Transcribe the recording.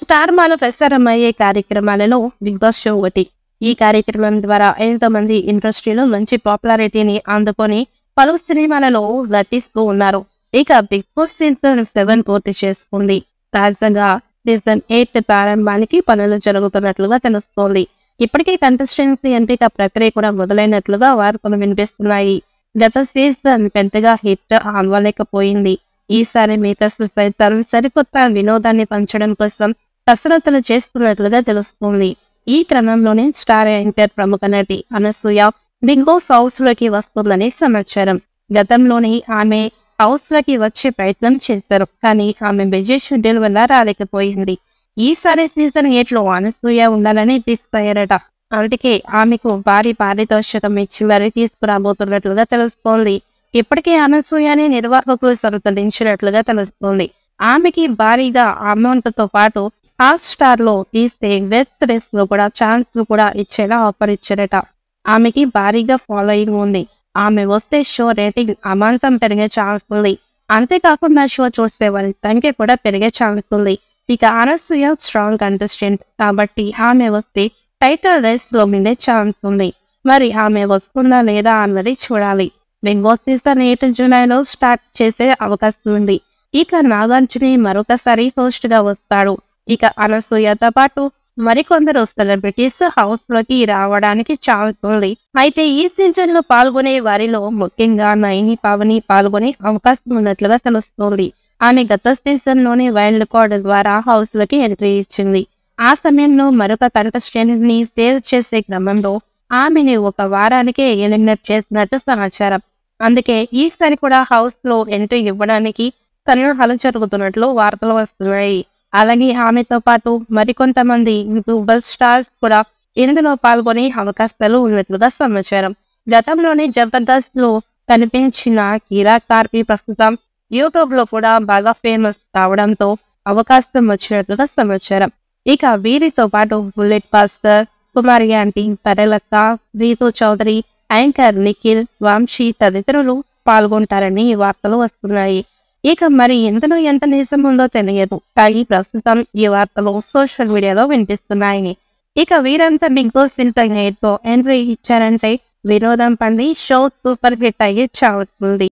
Star మాల ప్రసారమయ్యే కార్యక్రమాలలో big boss show ఒకటి. ఈ కార్యక్రమం ద్వారా ఎంతో మంది ఇండస్ట్రీలో మంచి పాపులారిటీని అందుకొని పలు సినిమాలలో నటిస్తూ ఉన్నారు. ఇక బిగ్ బాస్ సీజన్ 7 పూర్తి చేసుకుంది. తాజాగా సీజన్ 8 ప్రారంభానికి పనులు జరుగుతున్నట్లుగా తెలుస్తోంది. ఇప్పటికే కంటెస్టెంట్స్ ఎంపిక ప్రక్రియ కూడా మొదలైనట్లుగా వార్తలు వినిపిస్తున్నాయి. గత సీజన్ పెద్దగా హిట్ అవ్వలేకపోయింది. ఈసారి మేకర్స్ సైతం సరికొత్త వినోదాన్ని పంచడం కోసం కసరత్తులు చేస్తున్నట్లుగా తెలుస్తోంది. ఈ క్రమంలోనే స్టార్ యాంకర్ ప్రముఖ నటి అనసూయ బిగ్ బాస్ హౌస్ లోకి వస్తుందని సమాచారం. గతంలోనే ఆమె హౌస్ లోకి వచ్చే ప్రయత్నం చేశారు, కానీ ఆమె బిజీ షెడ్యూల్ వల్ల రాలేకపోయింది. ఈసారి సీజన్ 8 లో అనసూయ ఉండాలని ఫిక్స్ అయ్యారట. అందుకే ఆమెకు భారీ పారితోషికం ఇచ్చి మరీ తీసుకురాబోతున్నట్లుగా తెలుస్తోంది. ఇప్పటికే అనసూయని నిర్వాహకులు సంప్రదించినట్లుగా తెలుస్తోంది. ఆమెకి భారీగా అమౌంట్ తో పాటు హాట్ స్టార్ లో తీస్తే వెబ్ సిరీస్ లో కూడా ఛాన్స్ కూడా ఇచ్చేలా ఆఫర్ ఇచ్చారట. ఆమెకి భారీగా ఫాలోయింగ్ ఉంది. ఆమె వస్తే షో రేటింగ్ అమాంతం పెరిగే ఛాన్స్ ఉంది. అంతేకాకుండా షో చూసే వారి సంఖ్య కూడా పెరిగే ఛాన్స్ ఉంది. ఇక అనసూయ స్ట్రాంగ్ కంటెస్టెంట్ కాబట్టి ఆమె వస్తే టైటిల్ రేస్ లో మిందే ఛాన్స్ ఉంది. మరి ఆమె వస్తుందా లేదా అన్నది చూడాలి. బిగ్ బాస్ సీజన్ 8 జూలైలో స్టార్ట్ చేసే అవకాశం ఉంది. ఇక నాగార్జున మరొకసారి హోస్ట్ గా వస్తాడు. ఇక అనసూయతో పాటు మరికొందరు సెలబ్రిటీస్ హౌస్ లోకి రావడానికి ఛాన్స్ ఉంది. అయితే ఈ సీజన్ లో పాల్గొనే వారిలో ముఖ్యంగా నైని పావని పాల్గొనే అవకాశం ఉన్నట్లుగా తెలుస్తోంది. ఆమె గత సీజన్ లోనే వైల్డ్ కార్డ్ ద్వారా హౌస్ లోకి ఎంట్రీ ఇచ్చింది. ఆ సమయంలో మరొక కంటెస్టెంట్ ని సేవ్ చేసే క్రమంలో ఆమెని ఒక వారానికే ఎలిమినేట్ చేసినట్టు సమాచారం. అందుకే ఈసారి కూడా హౌస్ లో ఎంట్రీ ఇవ్వడానికి సన్నాహాలు జరుగుతున్నట్లు వార్తలు వస్తున్నాయి. అలాగే ఆమెతో పాటు మరికొంతమంది యూట్యూబర్ స్టార్స్ కూడా ఇందులో పాల్గొనే అవకాశాలు ఉన్నట్లుగా సమాచారం. గతంలోనే జబర్దస్త్ లో కనిపించిన కీరా కార్పి ప్రస్తుతం యూట్యూబ్ లో కూడా బాగా ఫేమస్ కావడంతో అవకాశం వచ్చినట్లుగా సమాచారం. ఇక వీరితో పాటు బుల్లెట్ భాస్కర్, కుమారి ఆంటీ, పరలక్క, రీతు చౌదరి, యాంకర్ నిఖిల్, వంశీ తదితరులు పాల్గొంటారని వార్తలు వస్తున్నాయి. ఇక మరి ఇందులో ఎంత నిజం ఉందో తెలియదు, కానీ ప్రస్తుతం ఈ వార్తలు సోషల్ మీడియాలో వినిపిస్తున్నాయి. ఇక వీరంతా బిగ్ బాస్ సీజన్ 8 లో ఎంట్రీ ఇచ్చారంటే వినోదం పండి షో సూపర్ హిట్ అయ్యే ఛాన్స్ ఉంది.